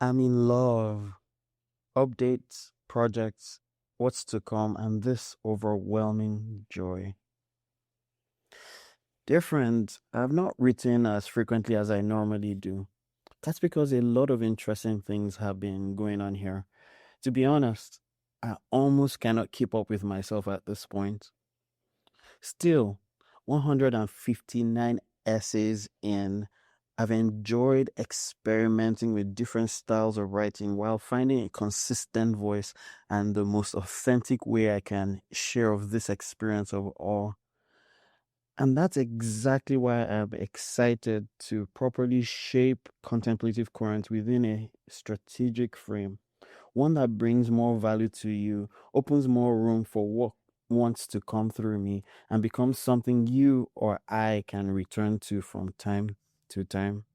I'm in love. Updates, projects, what's to come, and this overwhelming joy. Dear friends, I've not written as frequently as I normally do. That's because a lot of interesting things have been going on here. To be honest, I almost cannot keep up with myself at this point. Still, 159 essays in, I've enjoyed experimenting with different styles of writing while finding a consistent voice and the most authentic way I can share of this experience of all. And that's exactly why I'm excited to properly shape contemplative currents within a strategic frame, one that brings more value to you, opens more room for what wants to come through me, and becomes something you or I can return to from time to time.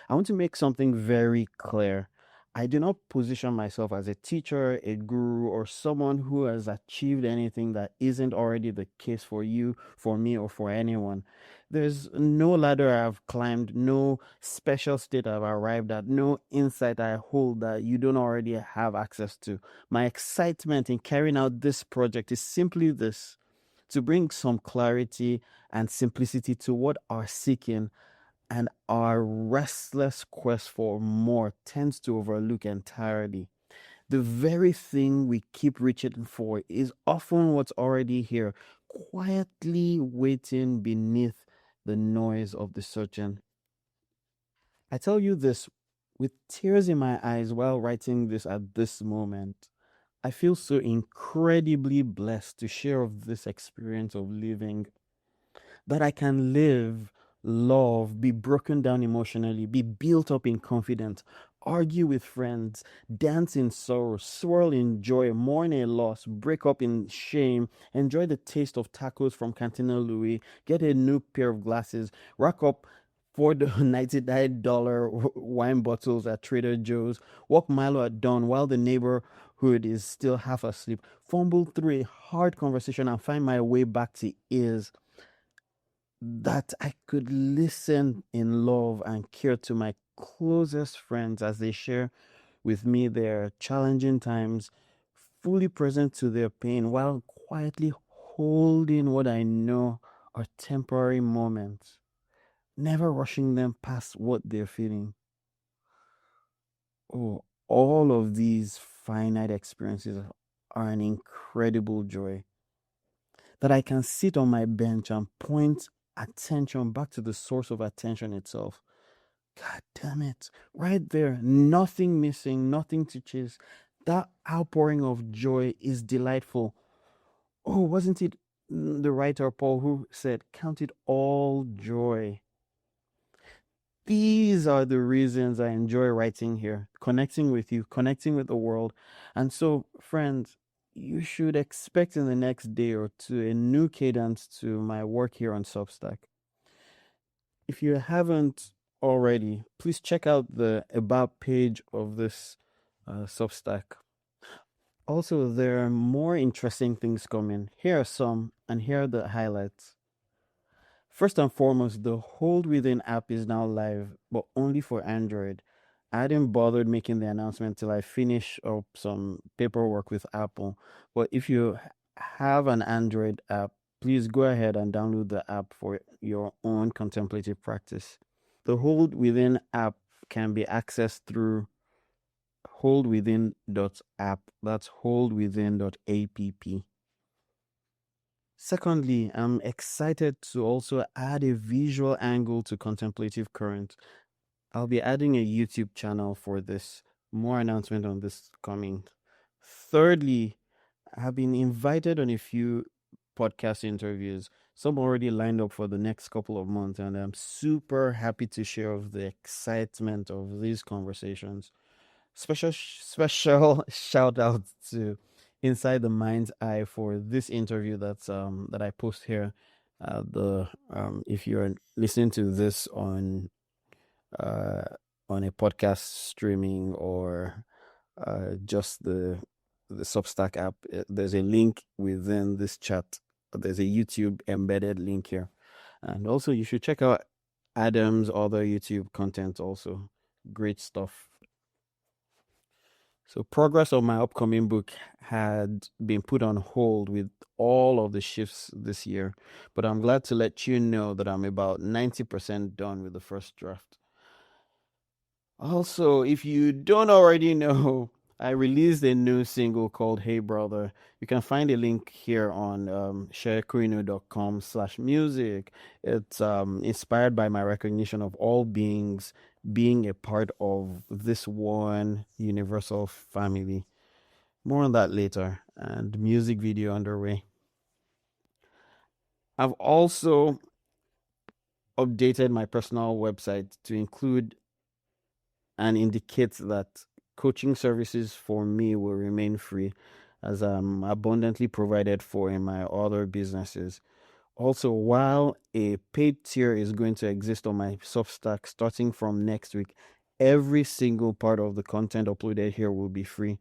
I want to make something very clear. I do not position myself as a teacher, a guru, or someone who has achieved anything that isn't already the case for you, for me, or for anyone. There's no ladder I've climbed, no special state I've arrived at, no insight I hold that you don't already have access to. My excitement in carrying out this project is simply this: to bring some clarity and simplicity to what are seeking and our restless quest for more tends to overlook entirely. The very thing we keep reaching for is often what's already here, quietly waiting beneath the noise of the searching. I tell you this with tears in my eyes while writing this at this moment. I feel so incredibly blessed to share of this experience of living, that I can live, love, be broken down emotionally, be built up in confidence, argue with friends, dance in sorrow, swirl in joy, mourn a loss, break up in shame, enjoy the taste of tacos from Cantina Louis, get a new pair of glasses, rack up for the $99 wine bottles at Trader Joe's, walk Milo at dawn while the neighborhood is still half asleep, fumble through a hard conversation and find my way back to ears that I could listen in love and care to my closest friends as they share with me their challenging times, fully present to their pain while quietly holding what I know are temporary moments, never rushing them past what they're feeling. Oh, all of these finite experiences are an incredible joy, that I can sit on my bench and point attention back to the source of attention itself. God damn it. Right there. Nothing missing, nothing to chase. That outpouring of joy is delightful. Oh, wasn't it the writer Paul who said, "Count it all joy"? These are the reasons I enjoy writing here, connecting with you, connecting with the world. And so, friends, you should expect in the next day or two a new cadence to my work here on Substack. If you haven't already, please check out the About page of this Substack. Also, there are more interesting things coming. Here are some, and here are the highlights. First and foremost, the Hold Within app is now live, but only for Android. I didn't bother making the announcement till I finish up some paperwork with Apple. But if you have an Android app, please go ahead and download the app for your own contemplative practice. The Hold Within app can be accessed through holdwithin.app. That's holdwithin.app. Secondly, I'm excited to also add a visual angle to Contemplative Current. I'll be adding a YouTube channel for this. More announcement on this coming. Thirdly, I've been invited on a few podcast interviews, some already lined up for the next couple of months, and I'm super happy to share of the excitement of these conversations. Special shout out to Inside the Mind's Eye for this interview that I post here. The If you're listening to this uh on a podcast streaming or just the Substack app, there's a link within this chat. There's a YouTube embedded link here, and also you should check out Adam's other YouTube content. Also, great stuff. So, progress on my upcoming book had been put on hold with all of the shifts this year, but I'm glad to let you know that I'm about 90% done with the first draft. Also, if you don't already know, I released a new single called Hey Brother. You can find a link here on sharekurino.com/music. It's inspired by my recognition of all beings being a part of this one universal family. More on that later, and music video underway. I've also updated my personal website to include and indicates that coaching services for me will remain free as I'm abundantly provided for in my other businesses. Also, while a paid tier is going to exist on my Substack starting from next week, every single part of the content uploaded here will be free,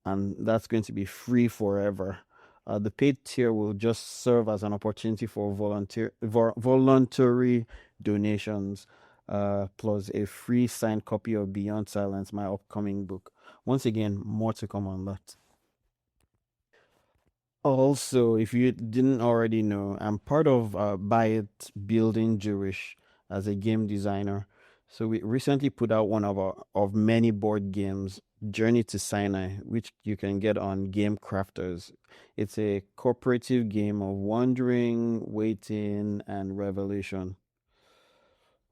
and that's going to be free forever. The paid tier will just serve as an opportunity for voluntary donations, plus a free signed copy of Beyond Silence, my upcoming book. Once again, more to come on that. Also, if you didn't already know, I'm part of Buy It Building Jewish as a game designer. So we recently put out one of our of many board games, Journey to Sinai, which you can get on Game Crafters. It's a cooperative game of wandering, waiting, and revelation.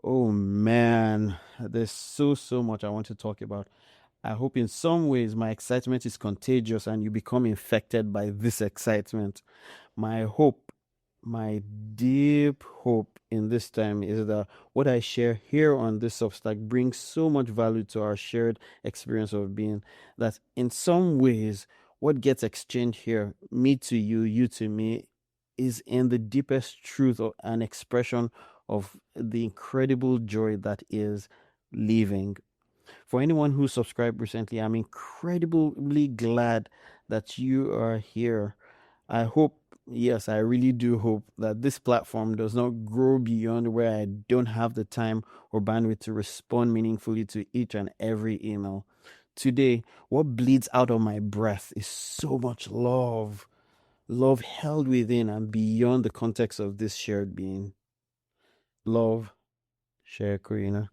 Oh man, there's so much I want to talk about. I hope in some ways my excitement is contagious and you become infected by this excitement. My hope, my deep hope in this time is that what I share here on this Substack brings so much value to our shared experience of being that in some ways, what gets exchanged here, me to you, you to me, is in the deepest truth and expression of the incredible joy that is living. For anyone who subscribed recently, I'm incredibly glad that you are here. I hope, yes, I really do hope that this platform does not grow beyond where I don't have the time or bandwidth to respond meaningfully to each and every email. Today, what bleeds out of my breath is so much love. Love held within and beyond the context of this shared being. Love, share Karina.